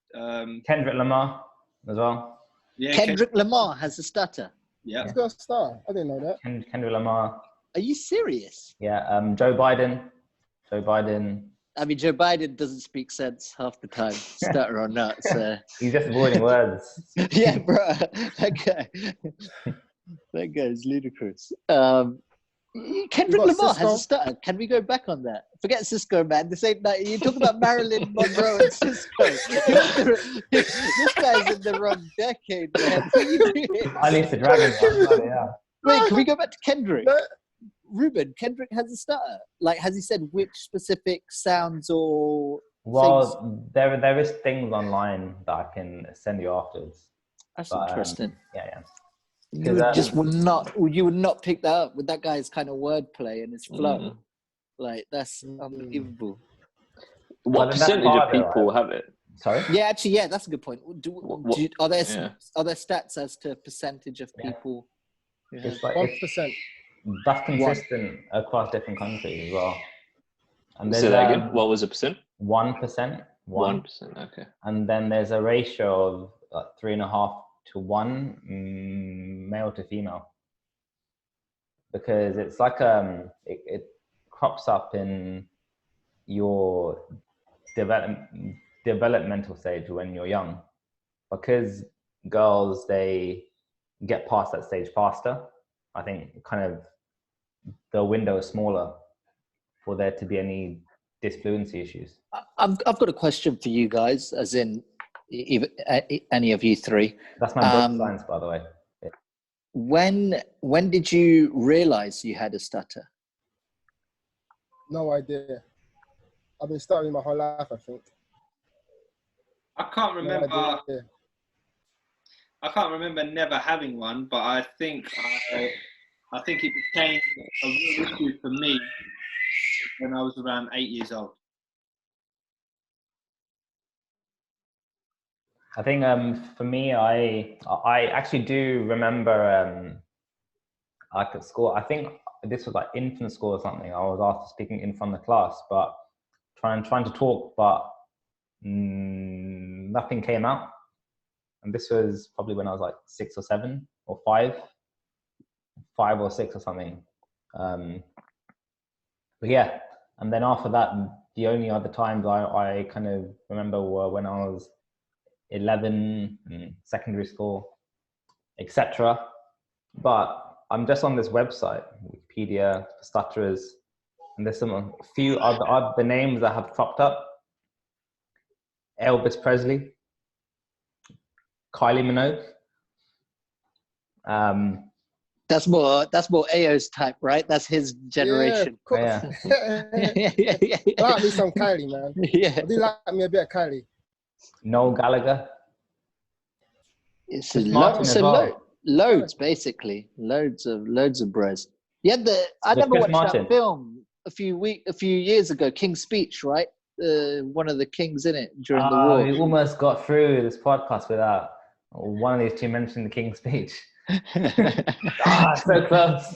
Kendrick Lamar as well. Yeah, Kendrick Lamar has a stutter. Yeah. He's got a star. I didn't know that. Kendrick Lamar. Are you serious? Yeah. Joe Biden. I mean, Joe Biden doesn't speak sense half the time, stutter or not. So. He's just avoiding words. Yeah, bro. That guy's ludicrous. Kendrick got Lamar Cisco. has a stutter. Can we go back on that? Forget Cisco, man. This ain't that. You talk about Marilyn Monroe and Cisco. This guy's in the wrong decade, man. What are you doing? I need to drag him. Yeah. Wait, can we go back to Kendrick? No. Ruben, Kendrick has a stutter. Like, has he said which specific sounds or things? Well, there is things online that I can send you afterwards. That's but, interesting. Yeah. You would not pick that up with that guy's kind of wordplay and his flow. Like, that's unbelievable. What But then that's percentage of harder, people right? have it? Sorry? Yeah, actually, yeah, that's a good point. Are there stats as to percentage of people who have? It's like 1%. that's consistent across different countries as well. And Say there's that again. What was the percent? 1%. 1%. Okay. And then there's a ratio of 3.5 to 1 male to female, because it's like it crops up in your developmental stage when you're young, because girls, they get past that stage faster. I think kind of the window is smaller for there to be any disfluency issues. I've got a question for you guys, as in any of you three. That's my birth science, by the way. When did you realize you had a stutter? No idea. I've been stuttering my whole life, I think. I can't remember. No idea. I can't remember never having one, but I think it became a real issue for me when I was around 8 years old. I think for me, I actually do remember like at school. I think this was like infant school or something. I was asked to speaking in front of the class, but trying to talk, but nothing came out. And this was probably when I was like 6 or 7 or 5 or 6 or something. But yeah, and then after that, the only other times I kind of remember were when I was 11, secondary school, etc. But I'm just on this website, Wikipedia for stutterers, and there's a few other names that have cropped up. Elvis Presley, Kylie Minogue. That's more Ao's type, right? That's his generation. Yeah, of course. I like me some Kylie, man. Yeah. I do like me a bit of Kylie. Noel Gallagher. It's Chris Martin as well. loads, basically, loads of bros. Yeah, I With never Chris watched Martin. that film a few years ago. King's Speech, right? One of the kings in it during the war. We almost got through this podcast without one of these two mentioning the King's Speech. So close.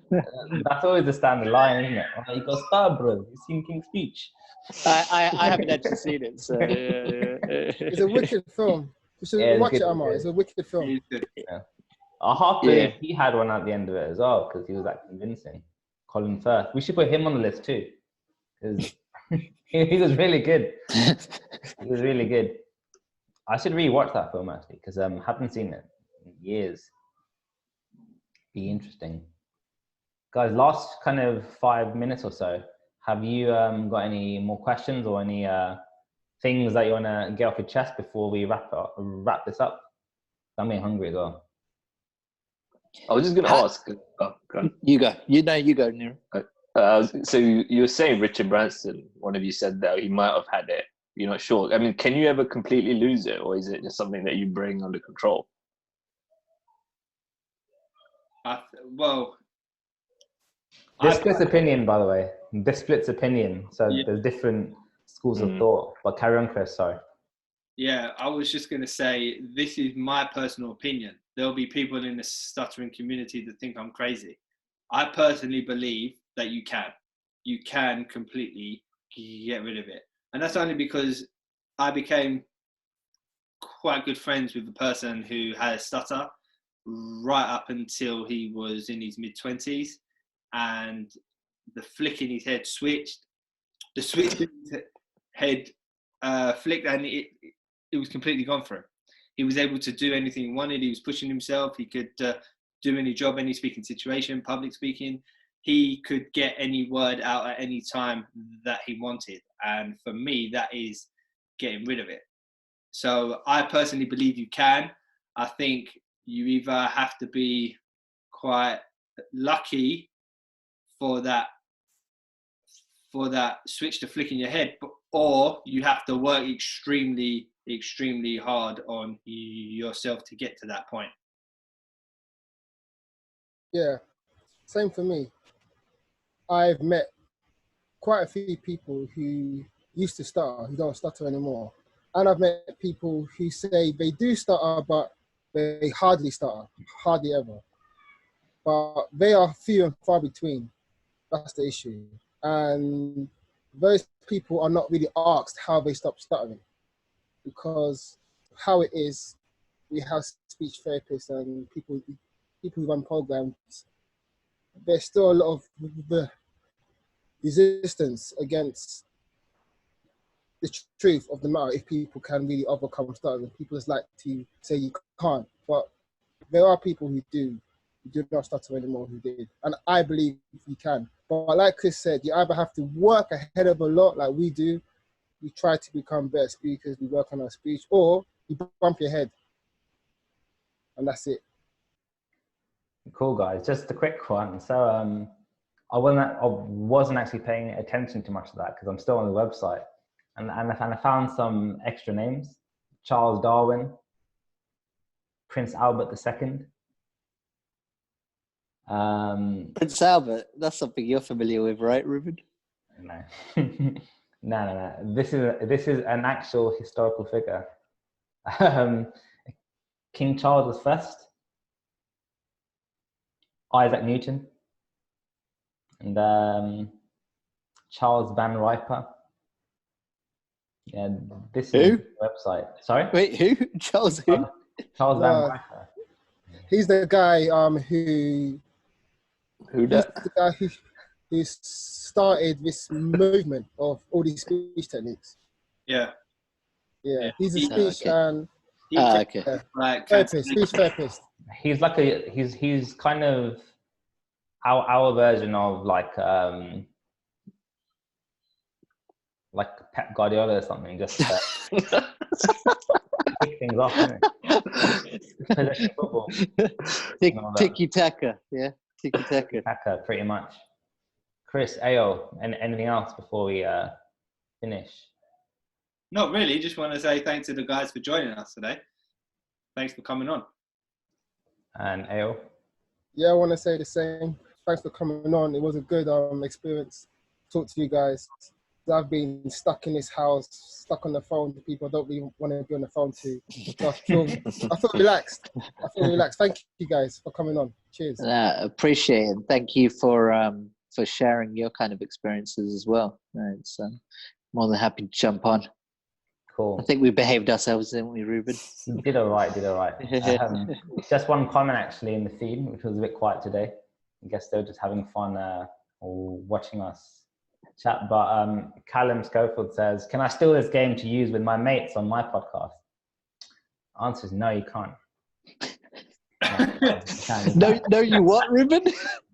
That's always the standard line, isn't it? Oh, you got star, bro. You seen King's Speech? I haven't actually seen it, so It's a wicked film. You should watch it, Amar. It's a wicked film. Yeah. I half believe he had one at the end of it as well, because he was that convincing. Colin Firth. We should put him on the list too, because he was really good. He was really good. I should rewatch that film actually, because I haven't seen it in years. Be interesting. Guys, last kind of 5 minutes or so, have you got any more questions or any things that you want to get off your chest before we wrap this up? I'm getting hungry as well. I was just going to ask. You go. You go, Nero. So you were saying Richard Branson, one of you said that he might have had it. You're not sure. I mean, can you ever completely lose it, or is it just something that you bring under control? This splits opinion, by the way. This splits opinion. So there's different schools of thought. But carry on, Chris. Sorry. Yeah, I was just going to say, this is my personal opinion. There'll be people in the stuttering community that think I'm crazy. I personally believe that you can completely get rid of it. And that's only because I became quite good friends with the person who had a stutter right up until he was in his mid-20s, and the flick in his head switched. The switch in his head flicked, and it was completely gone for him. He was able to do anything he wanted. He was pushing himself. He could do any job, any speaking situation, public speaking. He could get any word out at any time that he wanted. And for me, that is getting rid of it. So I personally believe you can. I think you either have to be quite lucky for that switch to flick in your head, or you have to work extremely, extremely hard on yourself to get to that point. Yeah, same for me. I've met quite a few people who used to stutter, who don't stutter anymore. And I've met people who say they do stutter, but they hardly stutter, hardly ever. But they are few and far between. That's the issue. And those people are not really asked how they stop stuttering, because how it is, we have speech therapists and people who run programs. There's still a lot of the resistance against the truth of the matter. If people can really overcome stuttering, people just like to say you can't, but there are people who do not stutter anymore who did, and I believe you can. But like Chris said, you either have to work ahead of a lot like we do, we try to become better speakers, we work on our speech, or you bump your head and that's it. Cool, guys. Just a quick one. So I wasn't actually paying attention to much of that because I'm still on the website, and I found some extra names: Charles Darwin, Prince Albert II. Prince Albert, that's something you're familiar with, right, Ruben? No. No. This is an actual historical figure. King Charles I, Isaac Newton, and Charles Van Riper. Yeah, this is the website. Sorry? Wait, who? Charles who? Charles Van Riper. He's the guy who started this movement of all these speech techniques. Yeah. He's a speech and like speech therapist. He's like he's kind of our version of like Pep Guardiola or something. Just kick things off, isn't it? Possession football. Tiki taka, yeah. Tiki taka. Taka, pretty much. Chris, Ayo, and anything else before we finish? Not really. Just want to say thanks to the guys for joining us today. Thanks for coming on. And Ayo? Yeah, I want to say the same. Thanks for coming on. It was a good experience. Talk to you guys. I've been stuck in this house, stuck on the phone to people I don't really want to be on the phone to. So I feel relaxed. Thank you guys for coming on. Cheers. Appreciate it. Thank you for sharing your kind of experiences as well. It's more than happy to jump on. Cool. I think we behaved ourselves, didn't we, Ruben? Did all right. Just one comment actually in the feed, which was a bit quiet today. I guess they were just having fun or watching us chat. But Callum Schofield says, "Can I steal this game to use with my mates on my podcast?" Answer is no, you can't. No, you what, Ruben?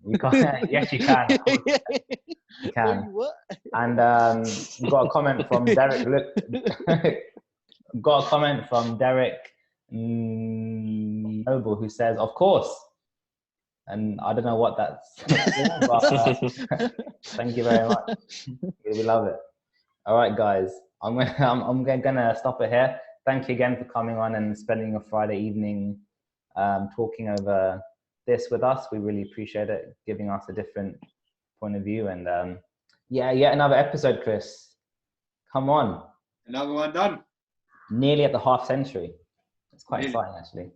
You can't. Yes, you can. You can. No, you what? And we got a comment from Derek. Got a comment from Derek Noble who says, "Of course." And I don't know what that's for, but thank you very much. We love it. All right, guys. I'm gonna stop it here. Thank you again for coming on and spending your Friday evening talking over this with us. We really appreciate it, giving us a different point of view. And yet another episode, Chris. Come on. Another one done. Nearly at the half century. It's quite exciting, actually.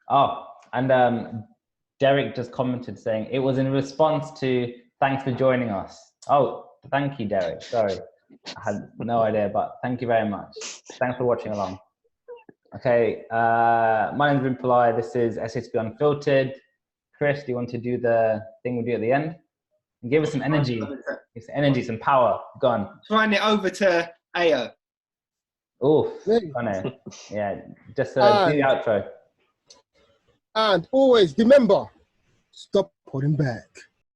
Oh, and Derek just commented saying it was in response to thanks for joining us. Oh, thank you, Derek. Sorry, I had no idea, but thank you very much. Thanks for watching along. Okay, my name's Ruben Pillai. This is SHB Unfiltered. Chris, do you want to do the thing we do at the end? And give us some energy. Give some energy, some power. Go on. Throwing it over to Ayo. Oh, funny. Yeah, just do the outro. And always remember, stop holding back.